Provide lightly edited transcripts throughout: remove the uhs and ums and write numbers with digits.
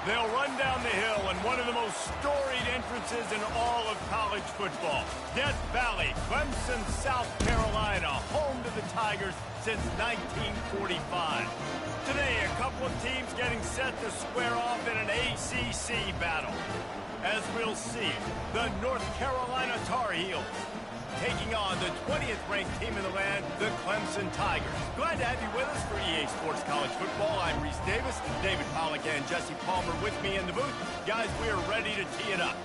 They'll run down the hill in one of the most storied entrances in all of college football. Death Valley, Clemson, South Carolina, home to the Tigers since 1945. Today, a couple of teams getting set to square off in an ACC battle. As we'll see, the North Carolina Tar Heels taking on the 20th ranked team in the land, the Clemson Tigers. Glad to have you with us for EA Sports College Football. I'm Reese Davis, David Pollack and Jesse Palmer with me in the booth. Guys, we are ready to tee it up.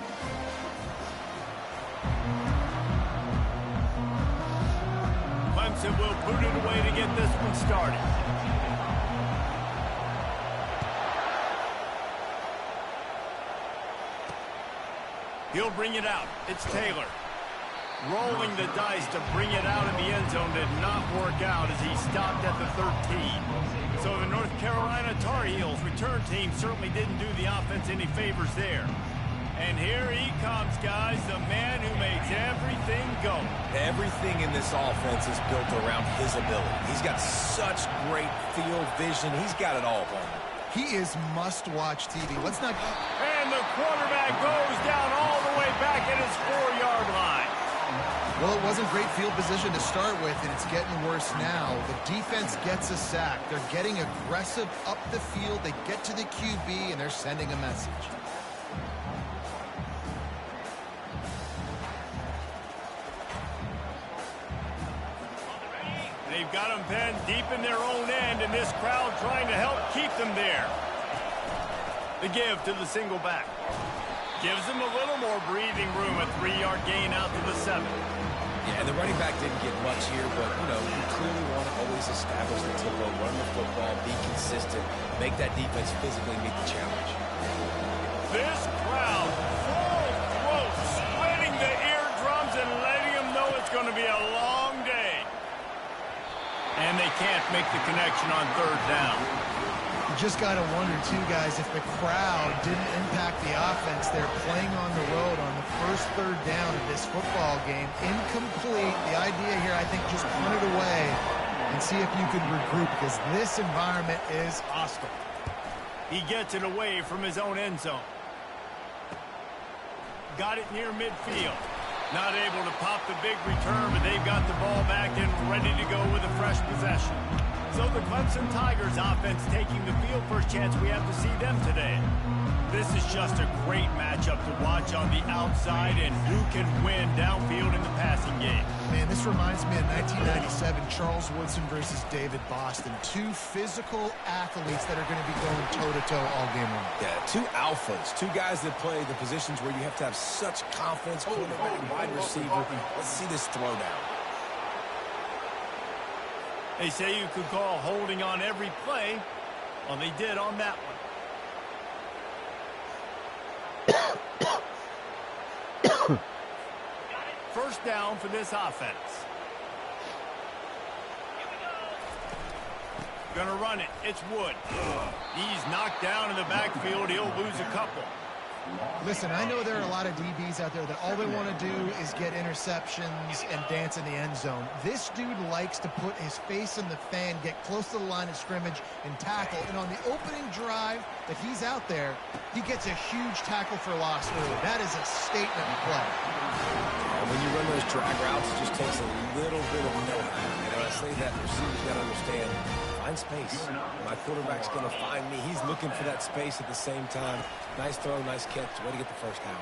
Clemson will boot it away to get this one started. He'll bring it out. It's Taylor. Rolling the dice to bring it out in the end zone did not work out as he stopped at the 13. So the North Carolina Tar Heels return team certainly didn't do the offense any favors there. And here he comes, guys, the man who makes everything go. Everything in this offense is built around his ability. He's got such great field vision. He's got it all going. He is must-watch TV. Let's not... And the quarterback goes down all the way back at his 4-yard line. Well, it wasn't great field position to start with, and it's getting worse now. The defense gets a sack. They're getting aggressive up the field. They get to the QB, and they're sending a message. They've got them penned deep in their own end, and this crowd trying to help keep them there. The give to the single back. Gives them a little more breathing room, a 3-yard gain out to the 7. Yeah, the running back didn't get much here, but, you clearly want to always establish the tempo, run the football, be consistent, make that defense physically meet the challenge. This crowd, full throat, sweating the eardrums and letting them know it's going to be a long day. And they can't make the connection on third down. You just got to wonder, too, guys, if the crowd didn't impact the offense. They're playing on the road on the first third down of this football game. Incomplete. The idea here, I think, just punt it away and see if you can regroup, because this environment is hostile. He gets it away from his own end zone. Got it near midfield. Not able to pop the big return, but they've got the ball back and ready to go with a fresh possession. So the Clemson Tigers offense taking the field. First chance we have to see them today. This is just a great matchup to watch on the outside, and who can win downfield in the passing game. Man, this reminds me of 1997, Charles Woodson versus David Boston. Two physical athletes that are going to be going toe-to-toe all game long. Yeah, two alphas, two guys that play the positions where you have to have such confidence, quarterback, wide receiver. Let's see this throwdown. They say you could call holding on every play. Well, they did on that one. First down for this offense. Gonna run it. It's Wood. He's knocked down in the backfield. He'll lose a couple. Listen, I know there are a lot of DBs out there that all they want to do is get interceptions and dance in the end zone. This dude likes to put his face in the fan, get close to the line of scrimmage, and tackle. And on the opening drive that he's out there, he gets a huge tackle for loss early. That is a statement play. And when you run those drag routes, it just takes a little bit of know-how. And when I say that, receivers got to understand, find space. My quarterback's going to find me. He's looking for that space at the same time. Nice throw, nice catch. Way to get the first down.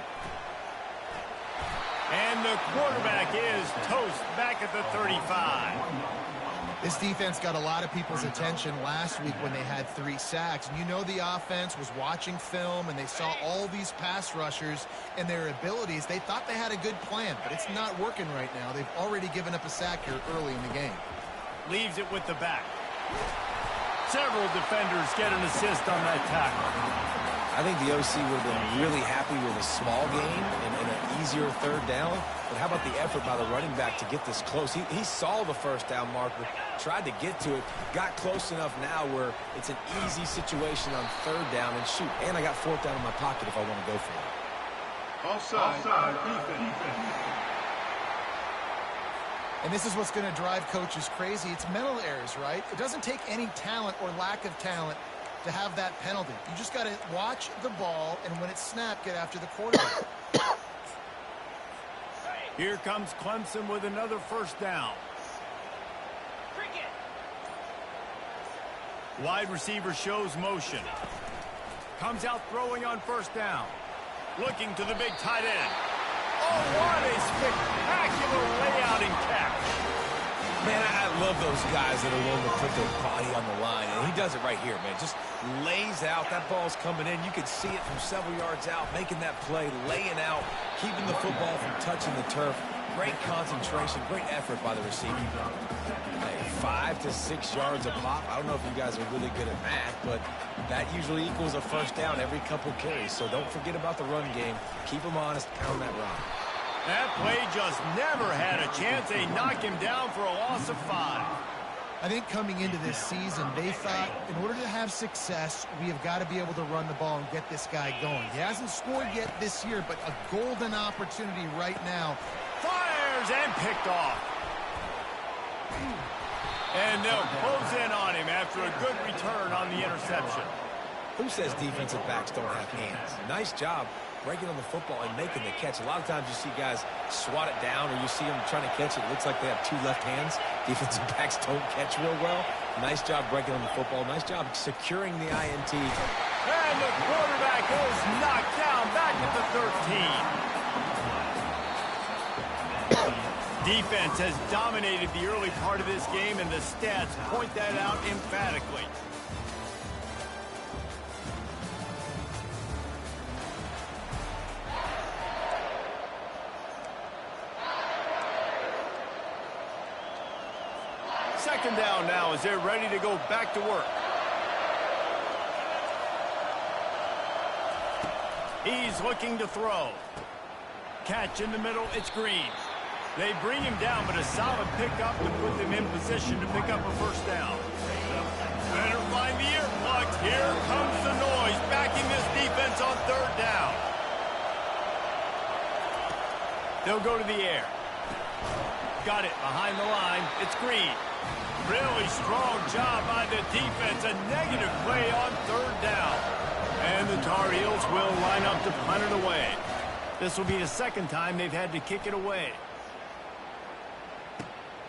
And the quarterback is toast back at the 35. This defense got a lot of people's attention last week when they had 3 sacks. And you know the offense was watching film, and they saw all these pass rushers and their abilities. They thought they had a good plan, but it's not working right now. They've already given up a sack here early in the game. Leaves it with the back. Several defenders get an assist on that tackle. I think the OC would have been really happy with a small gain and an easier third down. But how about the effort by the running back to get this close? He saw the first down marker, tried to get to it, got close enough now where it's an easy situation on third down. And shoot, and I got fourth down in my pocket if I want to go for it. Offside. Defense. And this is what's going to drive coaches crazy. It's mental errors, right? It doesn't take any talent or lack of talent to have that penalty. You just got to watch the ball, and when it's snapped, get after the quarterback. Here comes Clemson with another first down. Wide receiver shows motion. Comes out throwing on first down. Looking to the big tight end. Oh, what a spectacular layout and catch. Man, I love those guys that are willing to put their body on the line, and he does it right here, man. Just lays out. That ball's coming in. You can see it from several yards out, making that play, laying out, keeping the football from touching the turf. Great concentration, great effort by the receiver. Hey, 5 to 6 yards a pop. I don't know if you guys are really good at math, but that usually equals a first down every couple carries. So don't forget about the run game. Keep them honest, pound that rock. That play just never had a chance. They knock him down for a loss of 5. I think coming into this season, they thought in order to have success, we have got to be able to run the ball and get this guy going. He hasn't scored yet this year, but a golden opportunity right now. Fires and picked off. And they'll close in on him after a good return on the interception. Who says defensive backs don't have hands? Nice job breaking on the football and making the catch. A lot of times you see guys swat it down, or you see them trying to catch it. It looks like they have 2 left hands. Defensive backs don't catch real well. Nice job breaking on the football. Nice job securing the INT. And the quarterback is knocked down back at the 13. Defense has dominated the early part of this game, and the stats point that out emphatically. Second down now as they're ready to go back to work. He's looking to throw. Catch in the middle, it's Green. They bring him down, but a solid pickup to put them in position to pick up a first down. Better find the earplugs. Here comes the noise, backing this defense on third down. They'll go to the air. Got it behind the line. It's Green. Really strong job by the defense. A negative play on third down. And the Tar Heels will line up to punt it away. This will be the second time they've had to kick it away.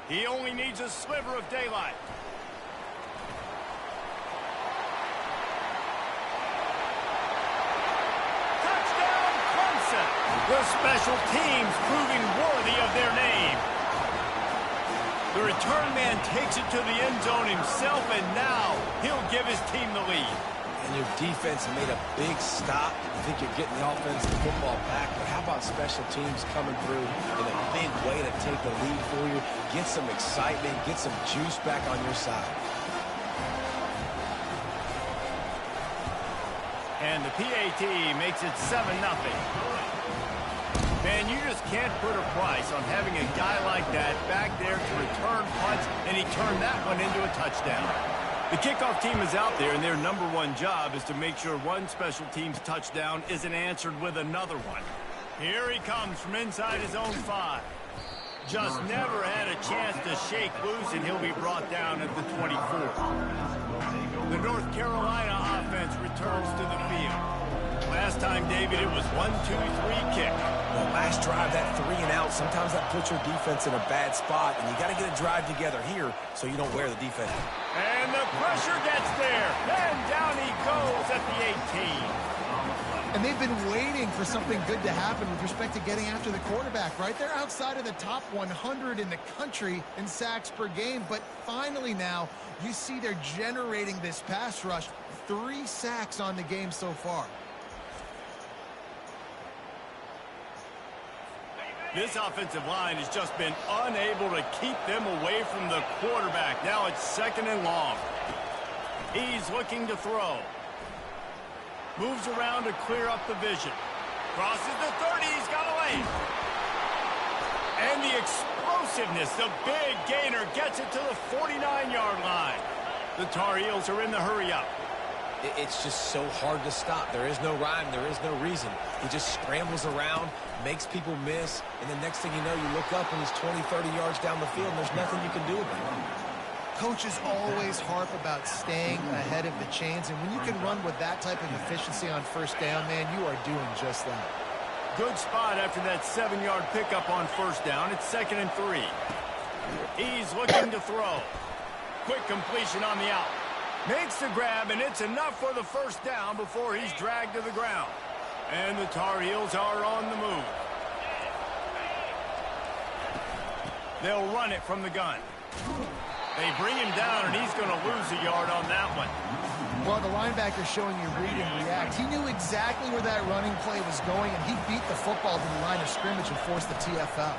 He only needs a sliver of daylight. Touchdown, Clemson. The special teams proving worthy of their name. The return man takes it to the end zone himself, and now he'll give his team the lead. And your defense made a big stop. I think you're getting the offense and football back. But how about special teams coming through in a big way to take the lead for you? Get some excitement, get some juice back on your side. And the PAT makes it 7-0. Man, you just can't put a price on having a guy like that back there to return punts, and he turned that one into a touchdown. The kickoff team is out there, and their number one job is to make sure one special team's touchdown isn't answered with another one. Here he comes from inside his own 5. Just never had a chance to shake loose, and he'll be brought down at the 24. The North Carolina offense returns to the field. Last time, David, it was 1-2-3 kick. The last drive, that 3 and out, sometimes that puts your defense in a bad spot, and you got to get a drive together here so you don't wear the defense. And the pressure gets there, and down he goes at the 18. And they've been waiting for something good to happen with respect to getting after the quarterback, right? They're outside of the top 100 in the country in sacks per game, but finally now you see they're generating this pass rush. 3 sacks on the game so far. This offensive line has just been unable to keep them away from the quarterback. Now it's 2nd and long. He's looking to throw. Moves around to clear up the vision. Crosses the 30. He's got a lane. And the explosiveness, the big gainer, gets it to the 49-yard line. The Tar Heels are in the hurry-up. It's just so hard to stop. There is no rhyme. There is no reason. He just scrambles around, makes people miss, and the next thing you know, you look up and he's 20, 30 yards down the field, and there's nothing you can do about it. Coaches always harp about staying ahead of the chains, and when you can run with that type of efficiency on first down, man, you are doing just that. Good spot after that 7-yard pickup on first down. It's 2nd and 3. He's looking to throw. Quick completion on the out. Makes the grab, and it's enough for the first down before he's dragged to the ground. And the Tar Heels are on the move. They'll run it from the gun. They bring him down, and he's going to lose a yard on that one. Well, the linebacker's showing you read and react. He knew exactly where that running play was going, and he beat the football to the line of scrimmage and forced the TFL.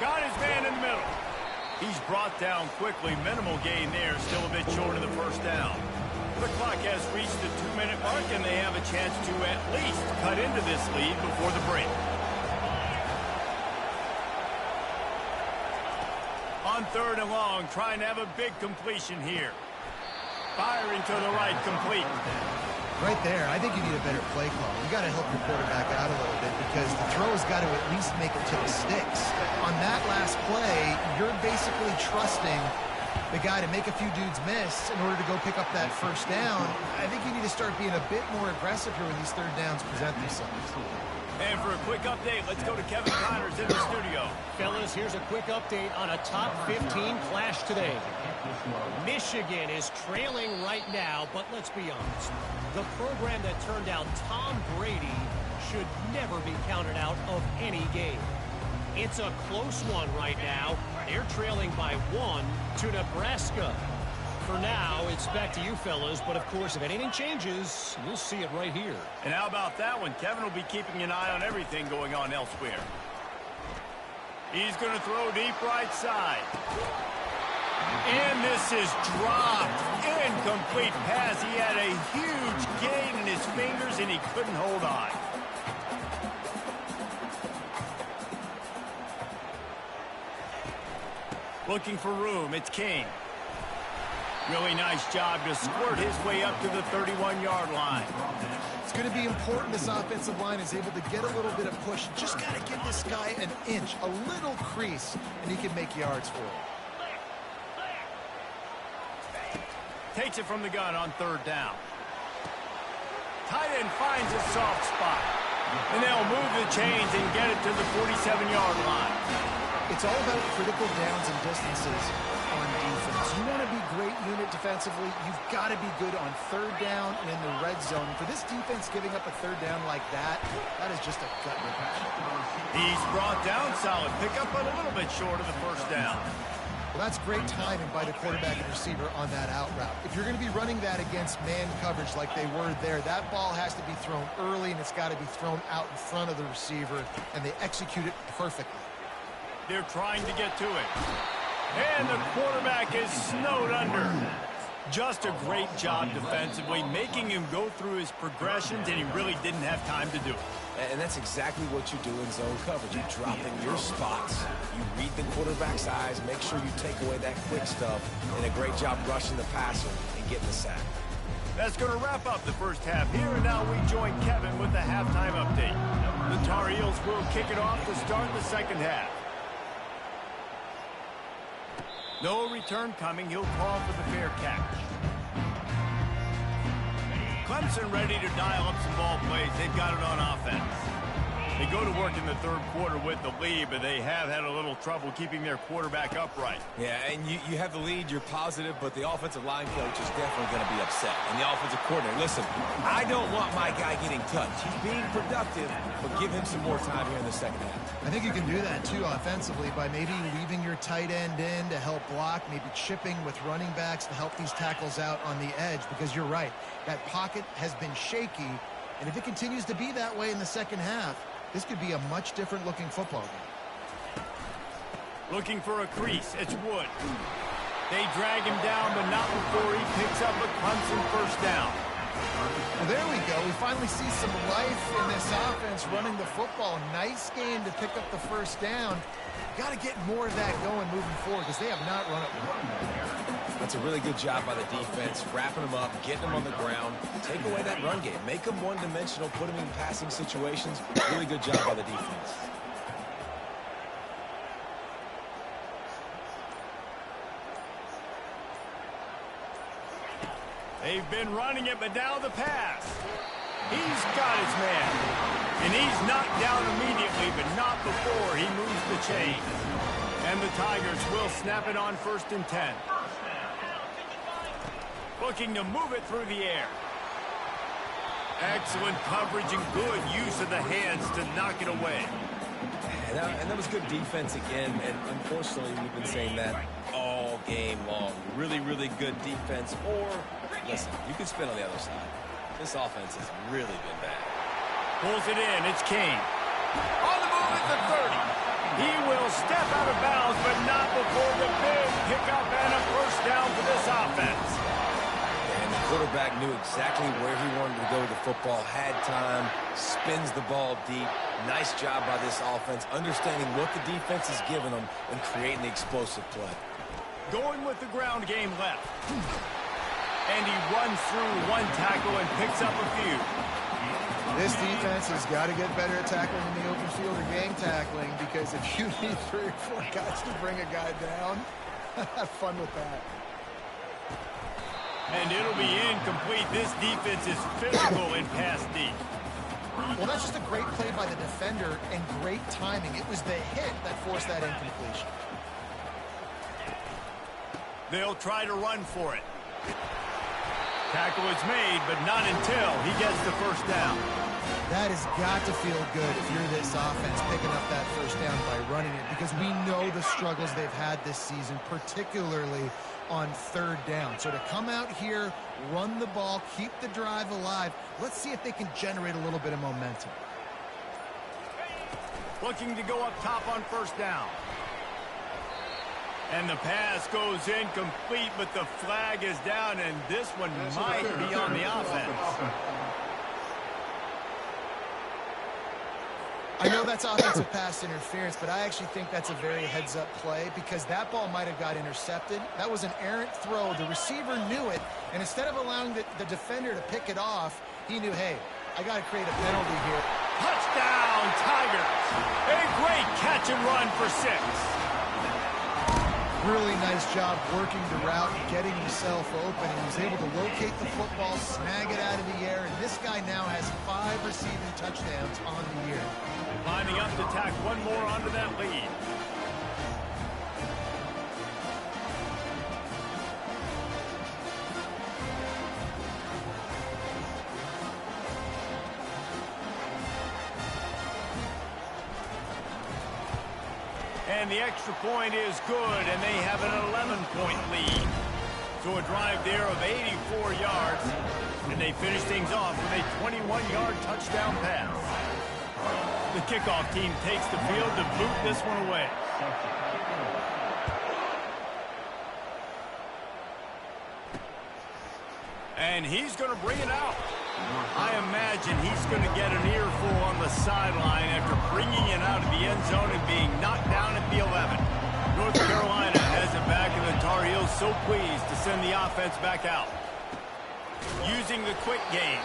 Got his man in the middle. He's brought down quickly. Minimal gain there, still a bit short of the first down. The clock has reached the 2-minute mark, and they have a chance to at least cut into this lead before the break. On 3rd and long, trying to have a big completion here. Firing to the right, complete. Right there, I think you need a better play call. You got to help your quarterback out a little bit because the throw's got to at least make it to the sticks. On that last play, you're basically trusting the guy to make a few dudes miss in order to go pick up that first down. I think you need to start being a bit more aggressive here when these 3rd downs present themselves. And for a quick update, let's go to Kevin Connors in the studio. Fellas, here's a quick update on a top 15 clash today. Michigan is trailing right now, but let's be honest. The program that turned out Tom Brady should never be counted out of any game. It's a close one right now. They're trailing by 1 to Nebraska. For now, it's back to you fellas, but of course, if anything changes, you'll see it right here. And how about that one? Kevin will be keeping an eye on everything going on elsewhere. He's going to throw deep right side. And this is dropped. Incomplete pass. He had a huge gain in his fingers, and he couldn't hold on. Looking for room. It's King. Really nice job to squirt his way up to the 31-yard line. It's going to be important this offensive line is able to get a little bit of push. Just got to give this guy an inch, a little crease, and he can make yards for it. Takes it from the gun on 3rd down. Tight end finds a soft spot. And they'll move the chains and get it to the 47-yard line. It's all about critical downs and distances on defense. You want to be great unit defensively, you've got to be good on 3rd down and in the red zone. For this defense giving up a 3rd down like that, that is just a gut wrench. He's brought down, solid pickup, but a little bit short of the first down. Well, that's great timing by the quarterback and receiver on that out route. If you're going to be running that against man coverage like they were there, that ball has to be thrown early, and it's got to be thrown out in front of the receiver, and they execute it perfectly. They're trying to get to it. And the quarterback is snowed under. Just a great job defensively, making him go through his progressions, and he really didn't have time to do it. And that's exactly what you do in zone coverage. You drop in your spots. You read the quarterback's eyes, make sure you take away that quick stuff, and a great job rushing the passer and getting the sack. That's going to wrap up the first half here, and now we join Kevin with the halftime update. The Tar Heels will kick it off to start the second half. No return coming. He'll call for the fair catch. Clemson ready to dial up some ball plays. They've got it on offense. They go to work in the 3rd quarter with the lead, but they have had a little trouble keeping their quarterback upright. Yeah, and you have the lead, you're positive, but the offensive line coach is definitely going to be upset. And the offensive coordinator, listen, I don't want my guy getting touched. He's being productive, but give him some more time here in the second half. I think you can do that, too, offensively, by maybe leaving your tight end in to help block, maybe chipping with running backs to help these tackles out on the edge, because you're right. That pocket has been shaky, and if it continues to be that way in the second half, this could be a much different-looking football game. Looking for a crease. It's Wood. They drag him down, but not before he picks up a Clemson first down. Well, there we go. We finally see some life in this offense running the football. Nice game to pick up the first down. Got to get more of that going moving forward because they have not run it well. That's a really good job by the defense, wrapping them up, getting them on the ground. Take away that run game. Make them one-dimensional, put them in passing situations. Really good job by the defense. They've been running it, but now the pass. He's got his man. And he's knocked down immediately, but not before he moves the chain. And the Tigers will snap it on 1st and 10. Looking to move it through the air. Excellent coverage and good use of the hands to knock it away. And that was good defense again, and unfortunately we've been saying that all game long. Really, really good defense, or, listen, you can spin on the other side. This offense has really been bad. Pulls it in, it's Kane. On the move at the 30. He will step out of bounds, but not before the big pickup and a first down for this offense. And the quarterback knew exactly where he wanted to go with the football, had time, spins the ball deep. Nice job by this offense, understanding what the defense is giving them and creating the explosive play. Going with the ground game left. And he runs through one tackle and picks up a few. This defense has got to get better at tackling in the open field or gang tackling, because if you need 3 or 4 guys to bring a guy down, have fun with that. And it'll be incomplete. This defense is physical in pass deep. Well, that's just a great play by the defender and great timing. It was the hit that forced that incompletion. They'll try to run for it. Tackle is made, but not until he gets the first down. That has got to feel good if you're this offense, picking up that first down by running it, because we know the struggles they've had this season, particularly on 3rd down. So to come out here, run the ball, keep the drive alive, let's see if they can generate a little bit of momentum. Looking to go up top on 1st down. And the pass goes incomplete, but the flag is down, and this one might be on the offense. I know that's offensive pass interference, but I actually think that's a very heads-up play, because that ball might have got intercepted. That was an errant throw. The receiver knew it, and instead of allowing the defender to pick it off, he knew, hey, I got to create a penalty here. Touchdown, Tigers! A great catch and run for 6. Really nice job working the route, getting himself open, and he was able to locate the football, snag it out of the air, and this guy now has 5 receiving touchdowns on the year. Lining up to tack one more onto that lead. And the extra point is good, and they have an 11-point lead. So a drive there of 84 yards, and they finish things off with a 21-yard touchdown pass. The kickoff team takes the field to boot this one away. And he's going to bring it out. I imagine he's going to get an earful on the sideline after bringing it out of the end zone and being knocked down at the 11. North Carolina has it back, and the Tar Heels so pleased to send the offense back out. Using the quick game.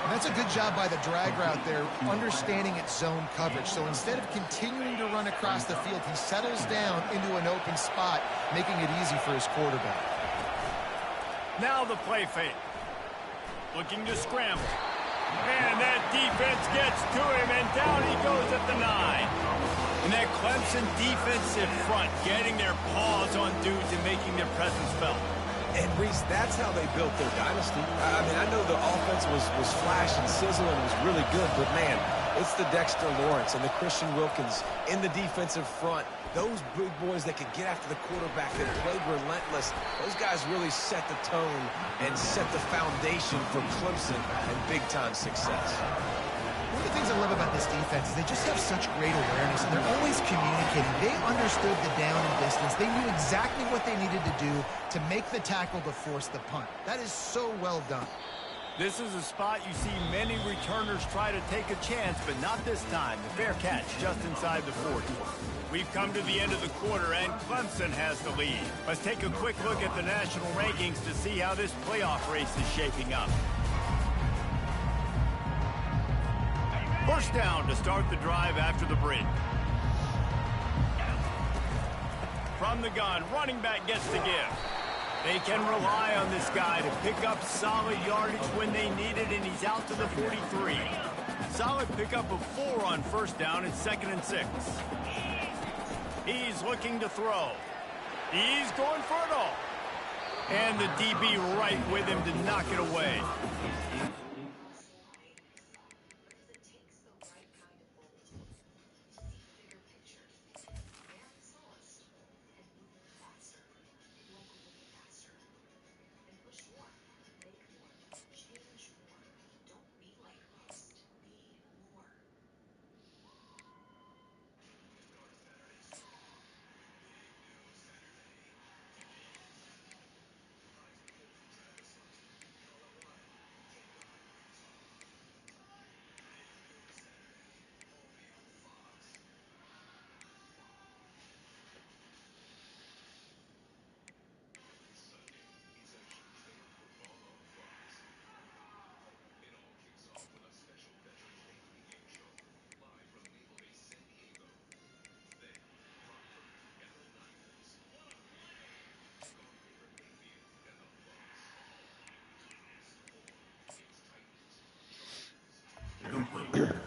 And that's a good job by the drag route there, understanding its zone coverage. So instead of continuing to run across the field, he settles down into an open spot, making it easy for his quarterback. Now the play fake. Looking to scramble. And that defense gets to him, and down he goes at the 9. And that Clemson defensive front getting their paws on dudes and making their presence felt. And, Reese, that's how they built their dynasty. I mean, I know the offense was flash and sizzle and was really good, but, man, it's the Dexter Lawrence and the Christian Wilkins in the defensive front. Those big boys that can get after the quarterback, that played relentless, those guys really set the tone and set the foundation for Clemson and big-time success. One of the things I love about this defense is they just have such great awareness, and they're always communicating. They understood the down and distance. They knew exactly what they needed to do to make the tackle to force the punt. That is so well done. This is a spot you see many returners try to take a chance, but not this time. The fair catch just inside the 40. We've come to the end of the quarter, and Clemson has the lead. Let's take a quick look at the national rankings to see how this playoff race is shaping up. First down to start the drive after the bridge. From the gun, running back gets the give. They can rely on this guy to pick up solid yardage when they need it, and he's out to the 43. Solid pickup of 4 on first down. It's 2nd and 6. He's looking to throw. He's going for it all. And the DB right with him to knock it away.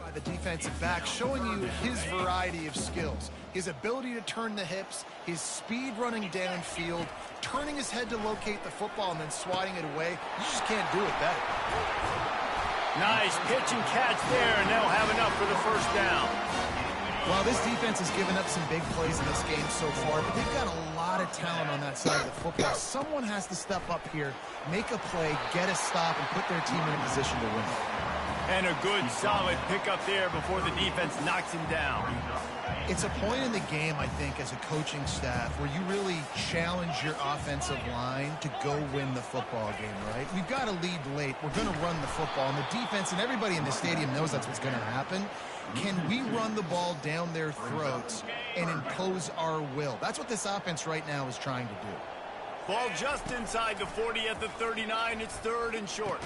By the defensive back, showing you his variety of skills. His ability to turn the hips, his speed running downfield, turning his head to locate the football and then swatting it away. You just can't do it better. Nice pitch and catch there, and they'll have enough for the first down. Well, this defense has given up some big plays in this game so far, but they've got a lot of talent on that side of the football. Someone has to step up here, make a play, get a stop, and put their team in a position to win. And a good, solid pickup there before the defense knocks him down. It's a point in the game, I think, as a coaching staff, where you really challenge your offensive line to go win the football game, right? We've got to lead late. We're going to run the football. And the defense and everybody in the stadium knows that's what's going to happen. Can we run the ball down their throats and impose our will? That's what this offense right now is trying to do. Ball just inside the 40 at the 39. It's 3rd and short.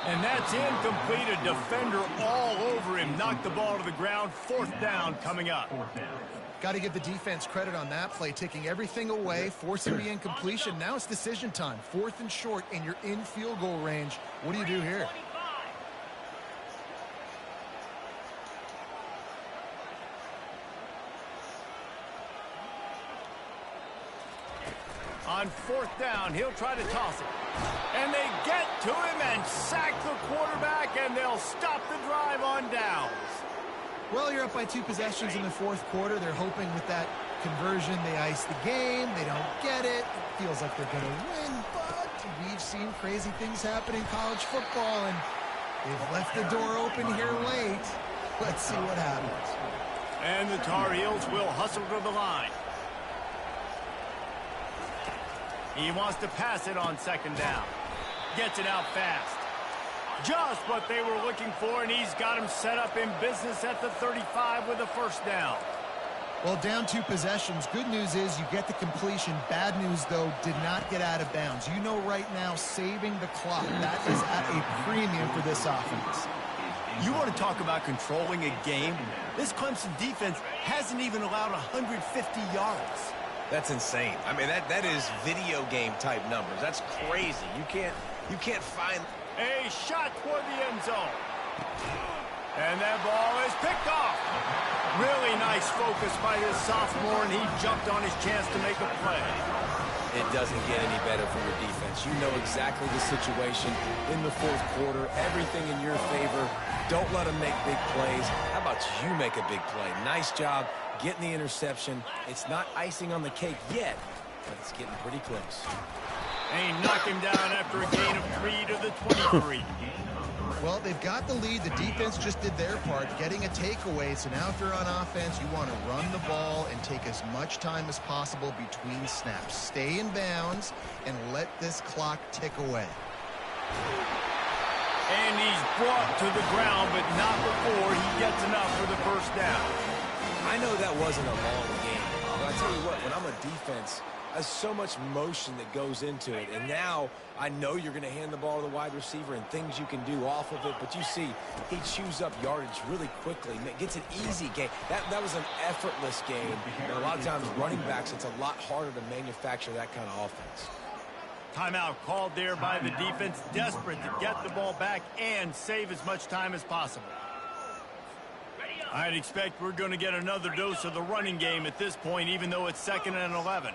And that's incomplete. A defender all over him. Knocked the ball to the ground. 4th down coming up. Got to give the defense credit on that play, taking everything away, forcing the incompletion. Now it's decision time. 4th and short, and you're in field goal range. What do you do here? On 4th down, he'll try to toss it. And they get to him and sack the quarterback, and they'll stop the drive on downs. Well, you're up by 2 possessions in the 4th quarter. They're hoping with that conversion they ice the game. They don't get it. It feels like they're going to win, but we've seen crazy things happen in college football, and they've left the door open here late. Let's see what happens. And the Tar Heels will hustle to the line. He wants to pass it on 2nd down. Gets it out fast. Just what they were looking for, and he's got him set up in business at the 35 with a 1st down. Well, down 2 possessions. Good news is you get the completion. Bad news, though, did not get out of bounds. You know right now, saving the clock, that is at a premium for this offense. You want to talk about controlling a game? This Clemson defense hasn't even allowed 150 yards. That's insane. I mean, that is video game type numbers. That's crazy. You can't find a shot toward the end zone. And that ball is picked off. Really nice focus by this sophomore, and he jumped on his chance to make a play. It doesn't get any better for your defense. You know exactly the situation in the 4th quarter. Everything in your favor. Don't let them make big plays. How about you make a big play? Nice job getting the interception. It's not icing on the cake yet, but it's getting pretty close. And he knocked him down after a gain of 3 to the 23. Well, they've got the lead. The defense just did their part, getting a takeaway. So now if you're on offense, you want to run the ball and take as much time as possible between snaps. Stay in bounds and let this clock tick away. And he's brought to the ground, but not before he gets enough for the 1st down. I know that wasn't a long game, but I tell you what, when I'm a defense, there's so much motion that goes into it. And now I know you're going to hand the ball to the wide receiver and things you can do off of it. But you see, he chews up yardage really quickly. Gets an easy game. That was an effortless game. And a lot of times running backs, it's a lot harder to manufacture that kind of offense. Timeout called there by the defense, desperate to get the ball back and save as much time as possible. I'd expect we're going to get another dose of the running game at this point, even though it's 2nd and 11.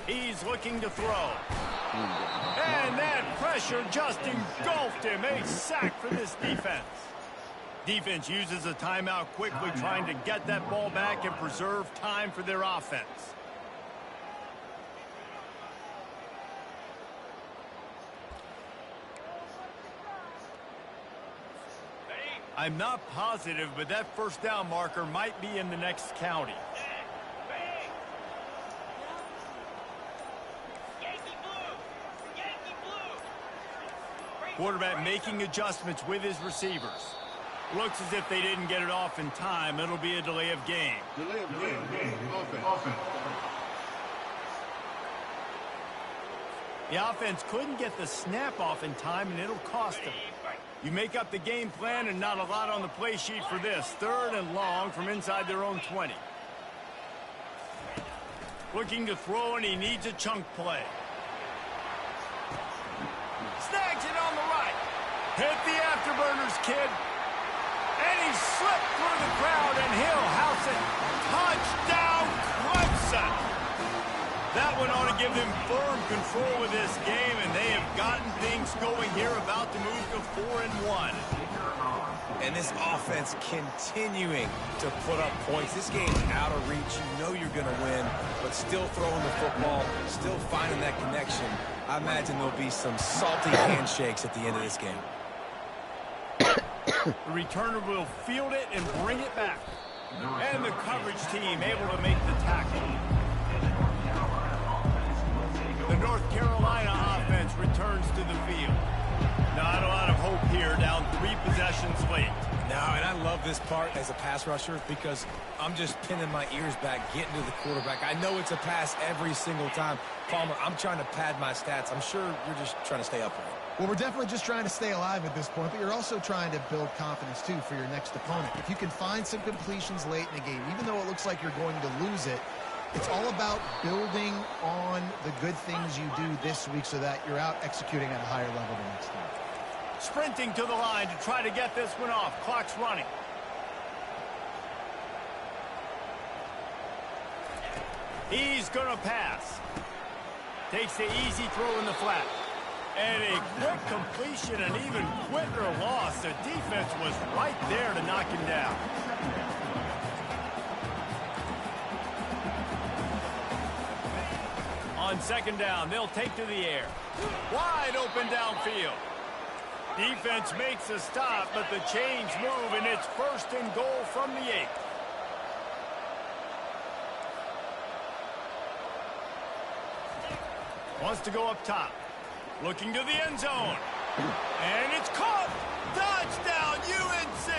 He's looking to throw. And that pressure just engulfed him. A sack for this defense. Defense uses a timeout quickly, trying to get that ball back and preserve time for their offense. I'm not positive, but that first down marker might be in the next county. Quarterback making adjustments with his receivers. Looks as if they didn't get it off in time. It'll be a delay of game. Delay of game. Offense. The offense couldn't get the snap off in time, and it'll cost them. You make up the game plan and not a lot on the play sheet for this. 3rd and long from inside their own 20. Looking to throw, and he needs a chunk play. Snags it on the right. Hit the afterburners, kid. And he slipped through the crowd, and he'll house it. Touchdown, Clemson. That one ought to give them firm control of this game, and they have gotten things going here, about to move to 4-1. And this offense continuing to put up points. This game's out of reach. You know you're going to win, but still throwing the football, still finding that connection. I imagine there'll be some salty handshakes at the end of this game. The returner will field it and bring it back. And the coverage team able to make the tackle. The North Carolina offense returns to the field. Not a lot of hope here, down 3 possessions late. No, and I love this part as a pass rusher because I'm just pinning my ears back, getting to the quarterback. I know it's a pass every single time. Palmer, I'm trying to pad my stats. I'm sure you're just trying to stay upright. Well, we're definitely just trying to stay alive at this point, but you're also trying to build confidence, too, for your next opponent. If you can find some completions late in the game, even though it looks like you're going to lose it, it's all about building on the good things you do this week so that you're out executing at a higher level the next time. Sprinting to the line to try to get this one off. Clock's running. He's going to pass. Takes the easy throw in the flat. And a quick completion, an even quicker loss. The defense was right there to knock him down. On 2nd down, they'll take to the air. Wide open downfield. Defense makes a stop, but the chains move, and it's 1st and goal from the 8. Wants to go up top. Looking to the end zone. And it's caught. Touchdown, UNC.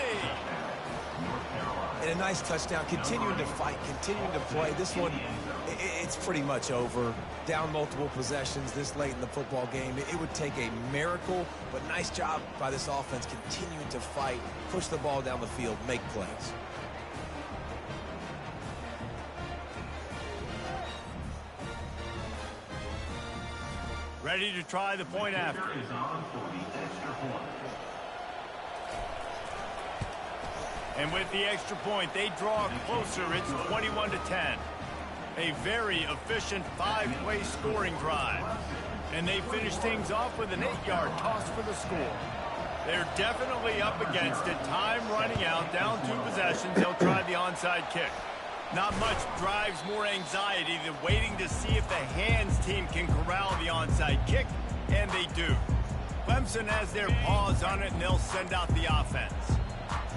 And a nice touchdown, continuing to fight, continuing to play. This one, it's pretty much over. Down multiple possessions this late in the football game. It would take a miracle, but nice job by this offense continuing to fight, push the ball down the field, make plays. Ready to try the point after. And with the extra point, they draw closer. It's 21-10. A very efficient 5-play scoring drive. And they finish things off with an 8-yard toss for the score. They're definitely up against it. Time running out, down 2 possessions. They'll try the onside kick. Not much drives more anxiety than waiting to see if the hands team can corral the onside kick, and they do. Clemson has their paws on it, and they'll send out the offense.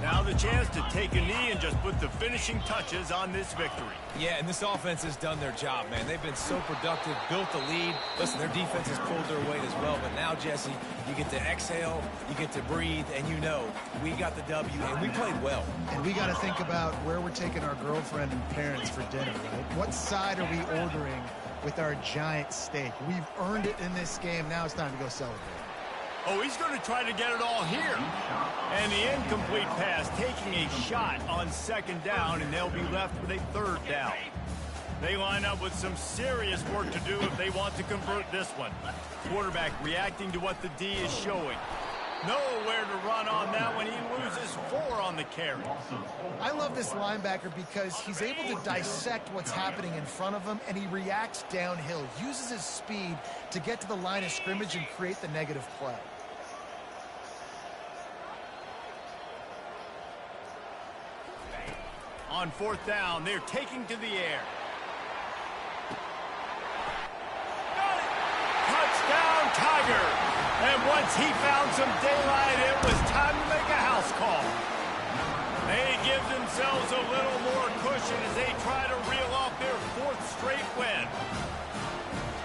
Now the chance to take a knee and just put the finishing touches on this victory. Yeah, and this offense has done their job, man. They've been so productive, built the lead. Listen, their defense has pulled their weight as well. But now, Jesse, you get to exhale, you get to breathe, and you know we got the W, and we played well. And we got to think about where we're taking our girlfriend and parents for dinner, right? What side are we ordering with our giant steak? We've earned it in this game. Now it's time to go celebrate. Oh, he's going to try to get it all here. And the incomplete pass taking a shot on 2nd down, and they'll be left with a 3rd down. They line up with some serious work to do if they want to convert this one. Quarterback reacting to what the D is showing. Nowhere to run on that one. He loses 4 on the carry. I love this linebacker because he's able to dissect what's happening in front of him, and he reacts downhill, uses his speed to get to the line of scrimmage and create the negative play. On 4th down, they're taking to the air. Touchdown, Tiger! And once he found some daylight, it was time to make a house call. They give themselves a little more cushion as they try to reel off their 4th straight win.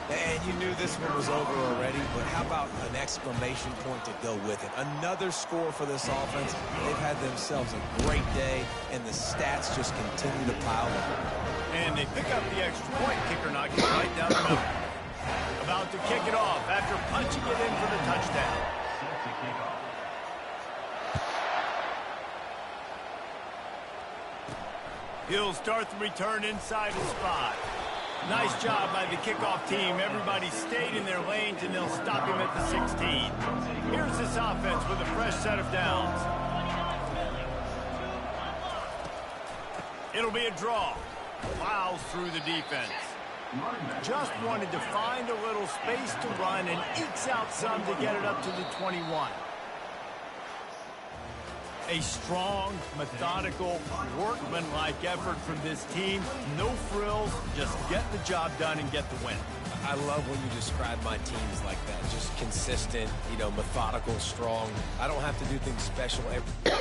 And you knew this one was over already, but how about an exclamation point to go with it? Another score for this offense. They've had themselves a great day, and the stats just continue to pile up. And they pick up the extra point. Kicker knocking it right down the middle. About to kick it off after punching it in for the touchdown. He'll start the return inside his 5. Nice job by the kickoff team. Everybody stayed in their lanes, and they'll stop him at the 16. Here's this offense with a fresh set of downs. It'll be a draw. Plows through the defense. Just wanted to find a little space to run and ekes out some to get it up to the 21. A strong, methodical, workmanlike effort from this team. No frills, just get the job done and get the win. I love when you describe my teams like that. Just consistent, methodical, strong. I don't have to do things special every